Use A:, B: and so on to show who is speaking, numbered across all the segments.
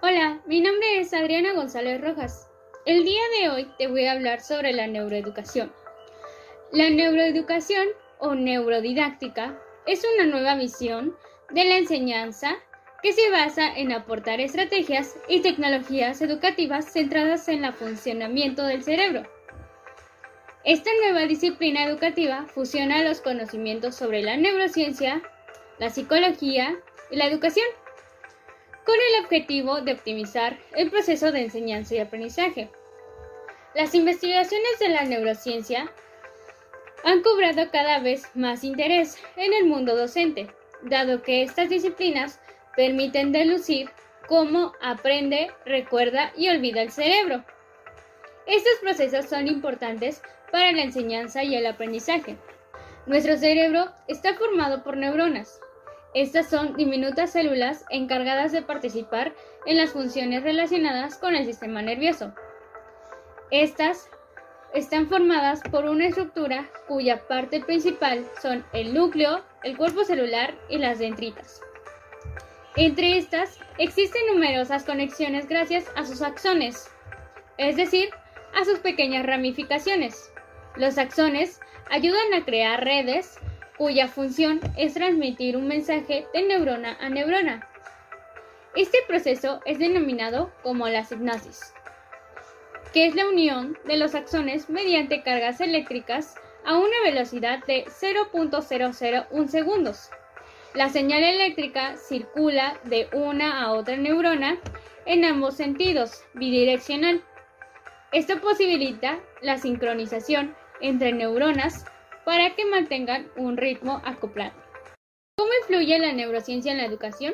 A: Hola, mi nombre es Adriana González Rojas. El día de hoy te voy a hablar sobre la neuroeducación. La neuroeducación o neurodidáctica es una nueva visión de la enseñanza que se basa en aportar estrategias y tecnologías educativas centradas en el funcionamiento del cerebro. Esta nueva disciplina educativa fusiona los conocimientos sobre la neurociencia, la psicología y la educación, con el objetivo de optimizar el proceso de enseñanza y aprendizaje. Las investigaciones de la neurociencia han cobrado cada vez más interés en el mundo docente, dado que estas disciplinas permiten deducir cómo aprende, recuerda y olvida el cerebro. Estos procesos son importantes para la enseñanza y el aprendizaje. Nuestro cerebro está formado por neuronas. Estas son diminutas células encargadas de participar en las funciones relacionadas con el sistema nervioso. Estas están formadas por una estructura cuya parte principal son el núcleo, el cuerpo celular y las dendritas. Entre estas existen numerosas conexiones gracias a sus axones, es decir, a sus pequeñas ramificaciones. Los axones ayudan a crear redes cuya función es transmitir un mensaje de neurona a neurona. Este proceso es denominado como la sinapsis, que es la unión de los axones mediante cargas eléctricas a una velocidad de 0.001 segundos. La señal eléctrica circula de una a otra neurona en ambos sentidos, bidireccional. Esto posibilita la sincronización entre neuronas para que mantengan un ritmo acoplado. ¿Cómo influye la neurociencia en la educación?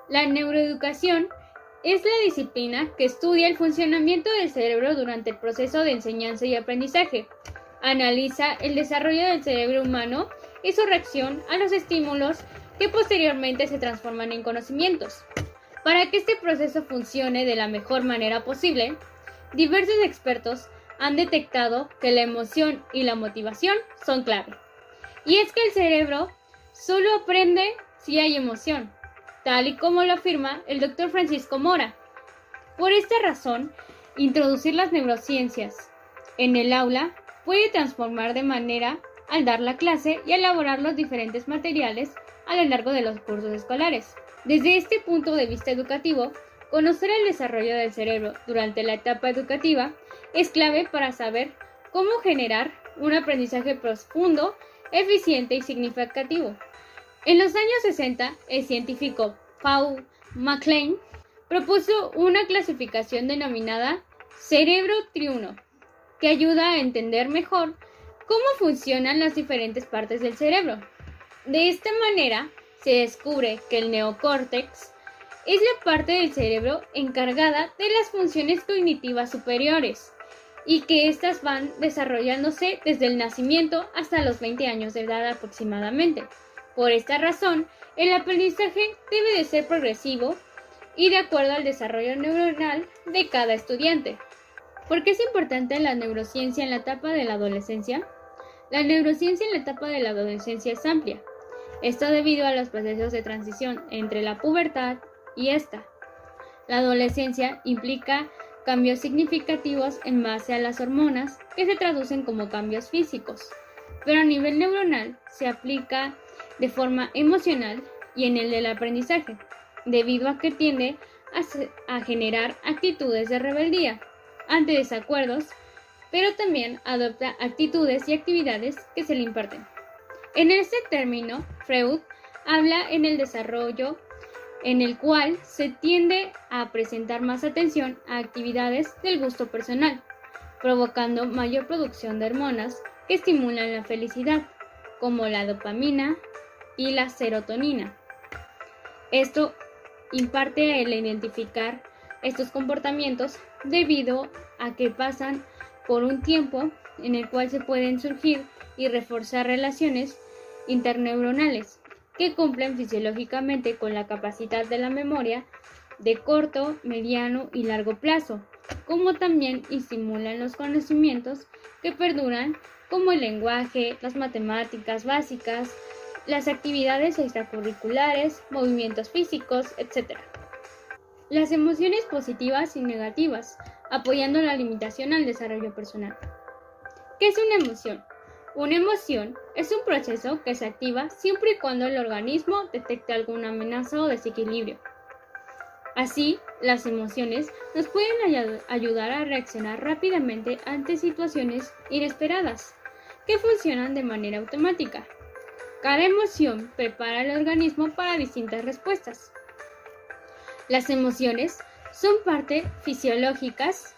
A: La neuroeducación es la disciplina que estudia el funcionamiento del cerebro durante el proceso de enseñanza y aprendizaje. Analiza el desarrollo del cerebro humano y su reacción a los estímulos que posteriormente se transforman en conocimientos. Para que este proceso funcione de la mejor manera posible, diversos expertos han detectado que la emoción y la motivación son clave. Y es que el cerebro solo aprende si hay emoción, tal y como lo afirma el Dr. Francisco Mora. Por esta razón, introducir las neurociencias en el aula puede transformar de manera al dar la clase y elaborar los diferentes materiales a lo largo de los cursos escolares. Desde este punto de vista educativo, conocer el desarrollo del cerebro durante la etapa educativa es clave para saber cómo generar un aprendizaje profundo, eficiente y significativo. En los años 60, el científico Paul MacLean propuso una clasificación denominada cerebro triuno, que ayuda a entender mejor cómo funcionan las diferentes partes del cerebro. De esta manera, se descubre que el neocórtex es la parte del cerebro encargada de las funciones cognitivas superiores y que éstas van desarrollándose desde el nacimiento hasta los 20 años de edad aproximadamente. Por esta razón, el aprendizaje debe de ser progresivo y de acuerdo al desarrollo neuronal de cada estudiante. ¿Por qué es importante la neurociencia en la etapa de la adolescencia? La neurociencia en la etapa de la adolescencia es amplia. Esto debido a los procesos de transición entre la pubertad y esta. La adolescencia implica cambios significativos en base a las hormonas que se traducen como cambios físicos, pero a nivel neuronal se aplica de forma emocional y en el del aprendizaje, debido a que tiende a generar actitudes de rebeldía ante desacuerdos, pero también adopta actitudes y actividades que se le imparten. En este término, Freud habla en el desarrollo en el cual se tiende a presentar más atención a actividades del gusto personal, provocando mayor producción de hormonas que estimulan la felicidad, como la dopamina y la serotonina. Esto imparte el identificar estos comportamientos debido a que pasan por un tiempo en el cual se pueden surgir y reforzar relaciones interneuronales que cumplen fisiológicamente con la capacidad de la memoria de corto, mediano y largo plazo, como también estimulan los conocimientos que perduran como el lenguaje, las matemáticas básicas, las actividades extracurriculares, movimientos físicos, etc. Las emociones positivas y negativas, apoyando la limitación al desarrollo personal. ¿Qué es una emoción? Una emoción es un proceso que se activa siempre y cuando el organismo detecte alguna amenaza o desequilibrio. Así, las emociones nos pueden ayudar a reaccionar rápidamente ante situaciones inesperadas, que funcionan de manera automática. Cada emoción prepara al organismo para distintas respuestas. Las emociones son parte fisiológicas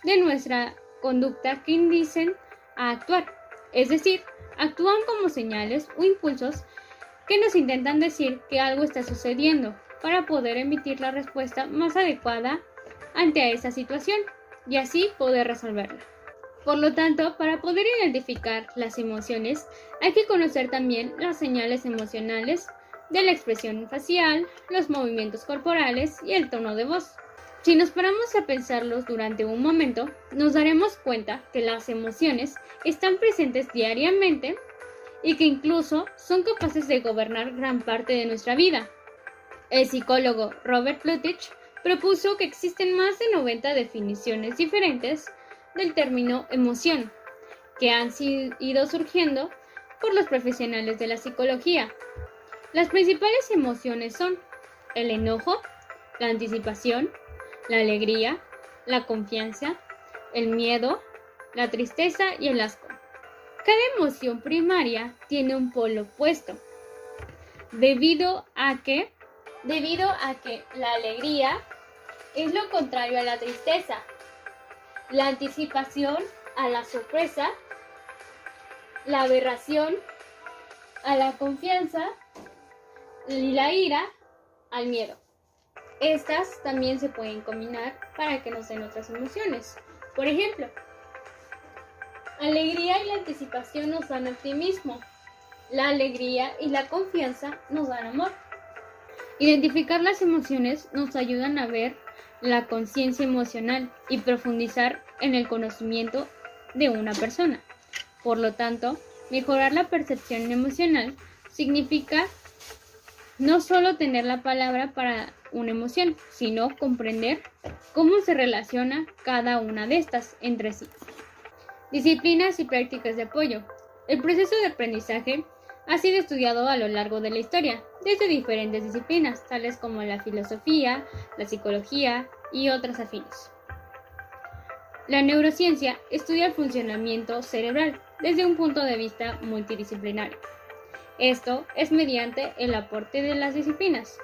A: de nuestra conducta que inducen a actuar, es decir, actúan como señales o impulsos que nos intentan decir que algo está sucediendo para poder emitir la respuesta más adecuada ante esa situación y así poder resolverla. Por lo tanto, para poder identificar las emociones, hay que conocer también las señales emocionales de la expresión facial, los movimientos corporales y el tono de voz. Si nos paramos a pensarlos durante un momento, nos daremos cuenta que las emociones están presentes diariamente y que incluso son capaces de gobernar gran parte de nuestra vida. El psicólogo Robert Plutich propuso que existen más de 90 definiciones diferentes del término emoción, que han ido surgiendo por los profesionales de la psicología. Las principales emociones son el enojo, la anticipación, la alegría, la confianza, el miedo, la tristeza y el asco. Cada emoción primaria tiene un polo opuesto, debido a que la alegría es lo contrario a la tristeza, la anticipación a la sorpresa, la aberración a la confianza y la ira al miedo. Estas también se pueden combinar para que nos den otras emociones. Por ejemplo, alegría y la anticipación nos dan optimismo. La alegría y la confianza nos dan amor. Identificar las emociones nos ayudan a ver la conciencia emocional y profundizar en el conocimiento de una persona. Por lo tanto, mejorar la percepción emocional significa no solo tener la palabra para una emoción, sino comprender cómo se relaciona cada una de estas entre sí. Disciplinas y prácticas de apoyo. El proceso de aprendizaje ha sido estudiado a lo largo de la historia, desde diferentes disciplinas, tales como la filosofía, la psicología y otras afines. La neurociencia estudia el funcionamiento cerebral desde un punto de vista multidisciplinario. Esto es mediante el aporte de las disciplinas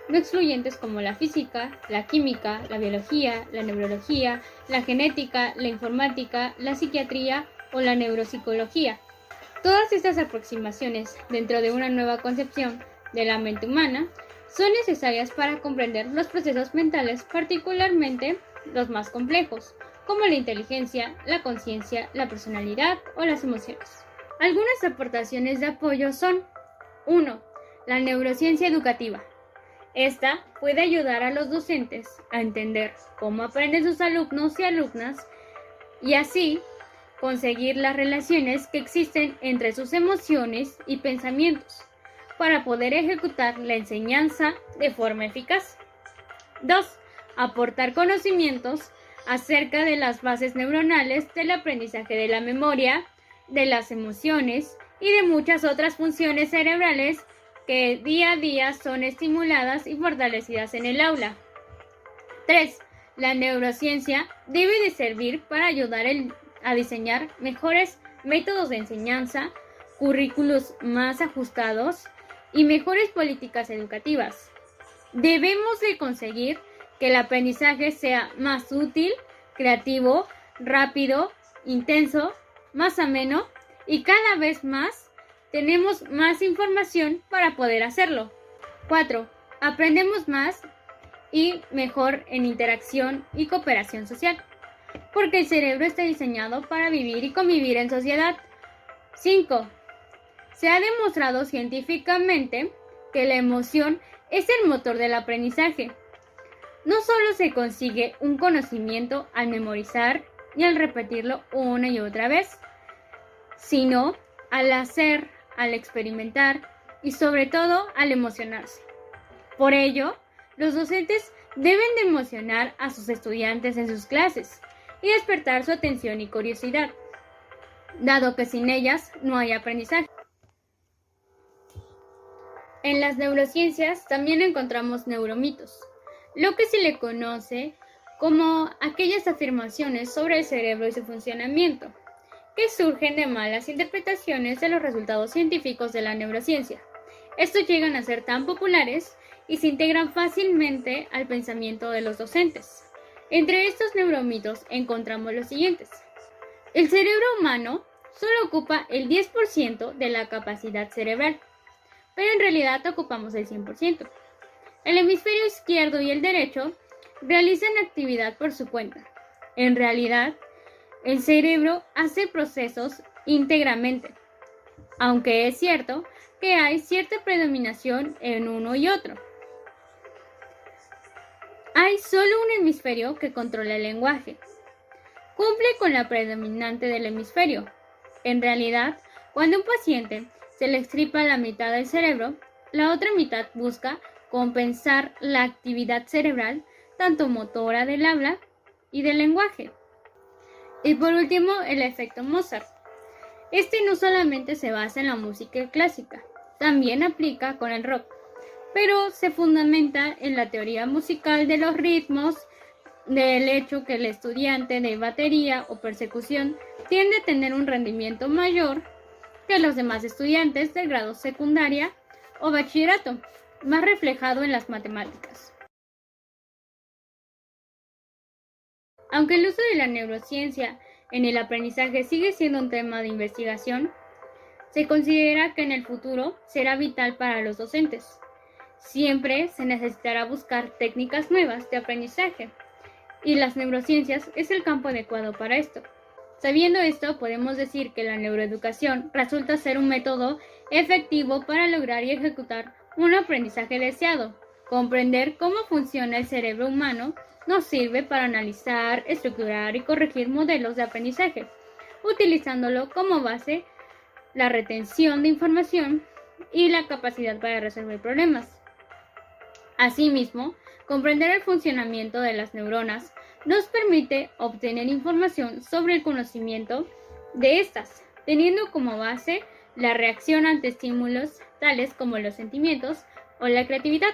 A: no excluyentes como la física, la química, la biología, la neurología, la genética, la informática, la psiquiatría o la neuropsicología. Todas estas aproximaciones dentro de una nueva concepción de la mente humana son necesarias para comprender los procesos mentales, particularmente los más complejos, como la inteligencia, la conciencia, la personalidad o las emociones. Algunas aportaciones de apoyo son 1. La neurociencia educativa. Esta puede ayudar a los docentes a entender cómo aprenden sus alumnos y alumnas y así conseguir las relaciones que existen entre sus emociones y pensamientos para poder ejecutar la enseñanza de forma eficaz. 2. Aportar conocimientos acerca de las bases neuronales del aprendizaje de la memoria, de las emociones y de muchas otras funciones cerebrales que día a día son estimuladas y fortalecidas en el aula. 3. La neurociencia debe de servir para ayudar a diseñar mejores métodos de enseñanza, currículos más ajustados y mejores políticas educativas. Debemos de conseguir que el aprendizaje sea más útil, creativo, rápido, intenso, más ameno y cada vez más tenemos más información para poder hacerlo. 4. Aprendemos más y mejor en interacción y cooperación social, porque el cerebro está diseñado para vivir y convivir en sociedad. 5. Se ha demostrado científicamente que la emoción es el motor del aprendizaje. No solo se consigue un conocimiento al memorizar y al repetirlo una y otra vez, sino al hacer, al experimentar y sobre todo al emocionarse. Por ello, los docentes Deben de emocionar a sus estudiantes en sus clases y despertar su atención y curiosidad, dado que sin ellas no hay aprendizaje. En las neurociencias también encontramos neuromitos, lo que se le conoce como aquellas afirmaciones sobre el cerebro y su funcionamiento, que surgen de malas interpretaciones de los resultados científicos de la neurociencia. Estos llegan a ser tan populares y se integran fácilmente al pensamiento de los docentes. Entre estos neuromitos encontramos los siguientes. El cerebro humano solo ocupa el 10% de la capacidad cerebral, pero en realidad ocupamos el 100%. El hemisferio izquierdo y el derecho realizan actividad por su cuenta. En realidad, el cerebro hace procesos íntegramente, aunque es cierto que hay cierta predominación en uno y otro. Hay solo un hemisferio que controla el lenguaje. Cumple con la predominante del hemisferio. En realidad, cuando a un paciente se le extirpa la mitad del cerebro, la otra mitad busca compensar la actividad cerebral, tanto motora del habla y del lenguaje. Y por último, el efecto Mozart. Este no solamente se basa en la música clásica, también aplica con el rock, pero se fundamenta en la teoría musical de los ritmos, del hecho que el estudiante de batería o percusión tiende a tener un rendimiento mayor que los demás estudiantes del grado secundaria o bachillerato, más reflejado en las matemáticas. Aunque el uso de la neurociencia en el aprendizaje sigue siendo un tema de investigación, se considera que en el futuro será vital para los docentes. Siempre se necesitará buscar técnicas nuevas de aprendizaje, y las neurociencias es el campo adecuado para esto. Sabiendo esto, podemos decir que la neuroeducación resulta ser un método efectivo para lograr y ejecutar un aprendizaje deseado. Comprender cómo funciona el cerebro humano nos sirve para analizar, estructurar y corregir modelos de aprendizaje, utilizándolo como base la retención de información y la capacidad para resolver problemas. Asimismo, comprender el funcionamiento de las neuronas nos permite obtener información sobre el conocimiento de estas, teniendo como base la reacción ante estímulos tales como los sentimientos o la creatividad.